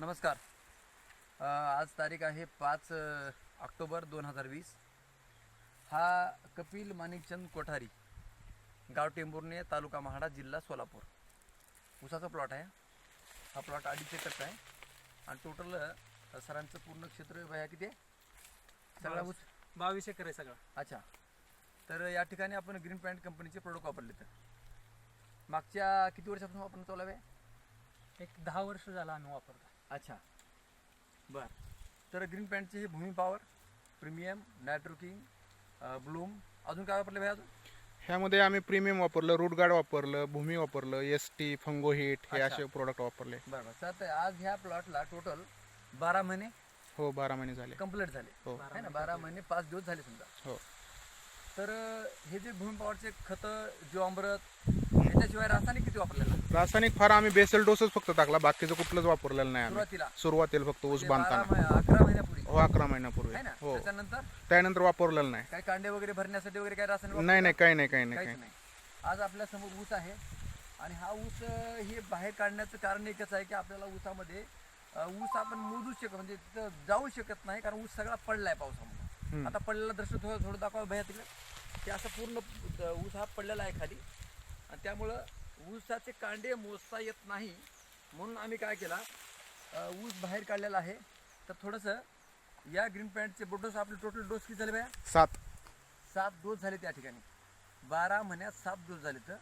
नमस्कार. आज तारीख आहे 5 ऑक्टोबर 2020. हा कपिल माणिकचंद कोठारी, गाव टेंभुर्णी, तालुका महाडा, जिल्हा सोलापूर, ऊसाचा प्लॉट आहे. हा प्लॉट 2.5 एकरचा आहे आणि टोटल सरांचं पूर्ण क्षेत्र भया किती आहे? सगळा ऊस 22 एकर आहे सगळा. अच्छा. तर या ठिकाणी आपण ग्रीन पॅन्ट कंपनीचे प्रोडक्ट वापरले. तर मागच्या किती वर्षापासून वापरणं चालू आहे? एक 10 वर्ष झाला आम्ही वापरतो. अच्छा, बर. तर ग्रीन पॅन्टचे हे Bhumi power, premium, nitro king, bloom, अजून काय वापरले भाई? अजून ह्यामध्ये आम्ही प्रीमियम वापरलं, रूट गार्ड वापरलं, भूमी वापरलं, एसटी, फंगो हिट हे अच्छा. असे प्रोडक्ट वापरले. बरोबर. तर आज ह्या प्लॉटला टोटल 12 महिने हो, 12 महिने झाले. कंप्लीट झाले. हो. है ना, 12 महिने 5 दिवस झाले समजा. हो. तर हे जे भूमी पॉवरचे खतं, जीवामृत, याच्याशिवाय रासायनिक किती वापरलेलं? रासायनिक फार आम्ही बेसल डोसच फक्त टाकला, बाकीचं कुठलंच वापरलेलं नाही आम्ही सुरुवातीला फक्त ऊस बांधताना. 11 महिन्यापूर्वी. हो, 11 महिन्यापूर्वी. है ना. हो, त्याच्यानंतर वापरलेलं नाही. काय कांडे वगैरे भरण्यासाठी वगैरे काय रासायनिक नाही, काही नाही. काहीच नाही. आज आपल्या समोर ऊस आहे आणि हा ऊस हे बाहेर काढण्याचं कारण एकच आहे की आपल्याला ऊसामध्ये ऊस आपण मोजू शकत, म्हणजे तिथं जाऊ शकत नाही, कारण ऊस सगळा पडलाय पावसामुळे. आता पडलेला दृश्य थोडं दाखवा भैया तिकडे. ते असं पूर्ण ऊस हा पडलेला आहे खाली आणि त्यामुळं ऊसाचे कांडे मोजता येत नाही. म्हणून आम्ही काय केला, ऊस बाहेर काढलेला आहे. तर थोडंसं या ग्रीन पॅन्टचे डोस, आपले टोटल डोस किती झाले भैया? 7 डोस झाले त्या ठिकाणी. 12 महिन्यात 7 डोस झाले. तर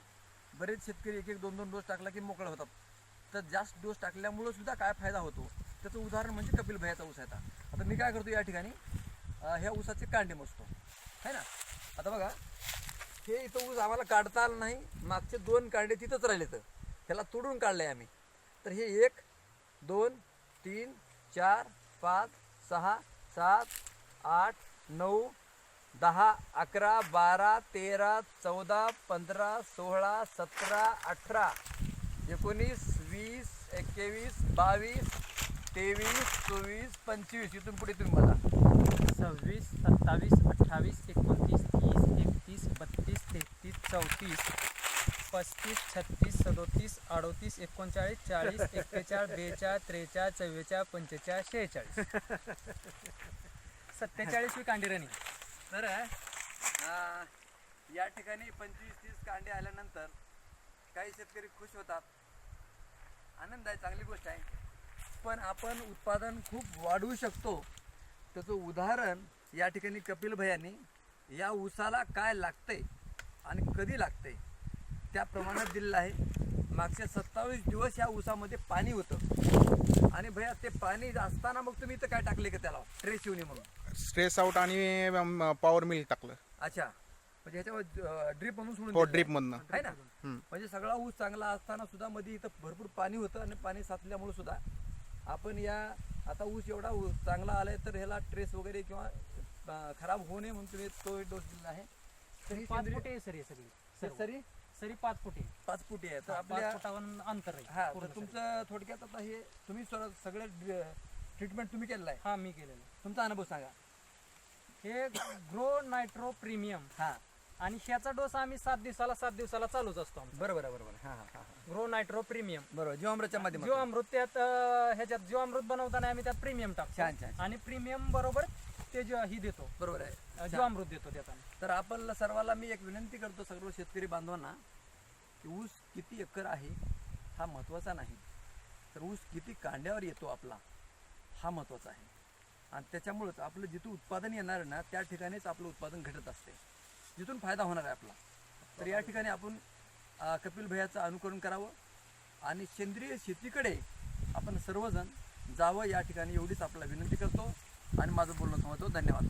बरेच शेतकरी 1-1, 2-2 डोस टाकला की मोकळं होतात. तर जास्त डोस टाकल्यामुळं सुद्धा काय फायदा होतो त्याचं उदाहरण म्हणजे कपिल भैयाचा ऊस आहे. आता मी काय करतो, या ठिकाणी ह्या ऊसाचे कांडे मोजतो, है ना. आता बघा, हे इथं ऊस आम्हाला काढता आलं नाही. मागचे 2 कांडे तिथंच राहिले, तर ह्याला तोडून काढले आम्ही. तर हे 1, 2, 3, 4, 5, 6, 7, 8, 9, 10, 11, 12, 13, 14, 15, 16, 17, 18, 19, 20, 21, 22, 23, 24, 25. इथून पुढे तुम्ही बघा. 26, 27, 28, 29, 30, 31, 32, 33, 34, 35, 36, 37, 38, 39, 40, 41, 42, 43, 44, 45, 46, 47 कांडी रनिंग. तर या ठिकाणी 25-30 कांडे आल्यानंतर काही शेतकरी खुश होतात, आनंद आहे, चांगली गोष्ट आहे. पण आपण उत्पादन खूप वाढवू शकतो त्याचं उदाहरण या ठिकाणी कपिल भैयांनी या ऊसाला काय लागतंय आणि कधी लागतंय त्या प्रमाणात दिलेलं आहे. मागचे 27 दिवस या ऊसामध्ये पाणी होतं आणि भैया ते पाणी असताना मग तुम्ही इथं काय टाकले का त्याला? ट्रेस येऊन म्हणून स्ट्रेस आउट आणि पॉवर मिल टाकलं. अच्छा, म्हणजे ह्याच्यावर ड्रीप म्हणून सोडून हो, ड्रीप मधनं आहे ना. म्हणजे सगळा ऊस चांगला असताना सुद्धा मध्ये इथं भरपूर पाणी होतं आणि पाणी साचल्यामुळे सुद्धा आपण आता ऊस एवढा चांगला आलाय तर ह्याला ट्रेस वगैरे किंवा खराब होऊ नये म्हणून तुम्ही तो डोस दिला आहे. तर ही 5 फुटे आहे सरी सगळी. सरी 5 फुटे. 5 फुटे आहे. तर 5 आपल्या फुटावर अंतर आहे. हा, तर तुमचं थोडक्यात आता हे तुम्ही सगळे ट्रीटमेंट तुम्ही केलेलं आहे. हा, मी केलेलं. तुमचा अनुभव सांगा. हे ग्रो नायट्रो प्रीमियम हा, आणि ह्याचा डोस आम्ही 7 दिवसाला चालूच असतो. बरोबर. हा, ग्रो नायट्रो प्रीमियम बरोबर. जीवामृतच्या माध्यमातून जीवामृत त्यात ह्याच्यात जीवामृत बनवताना आम्ही त्यात प्रीमियम टाकतो. छान. आणि प्रीमियम बरोबर ते ही देतो, बरोबर आहे, जीवामृत देतो त्यात. तर आपण सर्वांना मी एक विनंती करतो, सर्व शेतकरी बांधवांना, की ऊस किती एकर आहे हा महत्त्वाचा नाही, तर ऊस किती कांड्यावर येतो आपला हा महत्त्वाचा आहे. आणि त्याच्यामुळंच आपलं जिथं उत्पादन येणार ना त्या ठिकाणीच आपलं उत्पादन घटत असते, जिथून फायदा होणार आहे आपला. तर या ठिकाणी आपण कपिल भैयाचं अनुकरण करावं आणि सेंद्रिय शेतीकडे आपण सर्वजण जावं, या ठिकाणी एवढीच आपल्याला विनंती करतो आणि माझं बोलणं थांबवतो. धन्यवाद.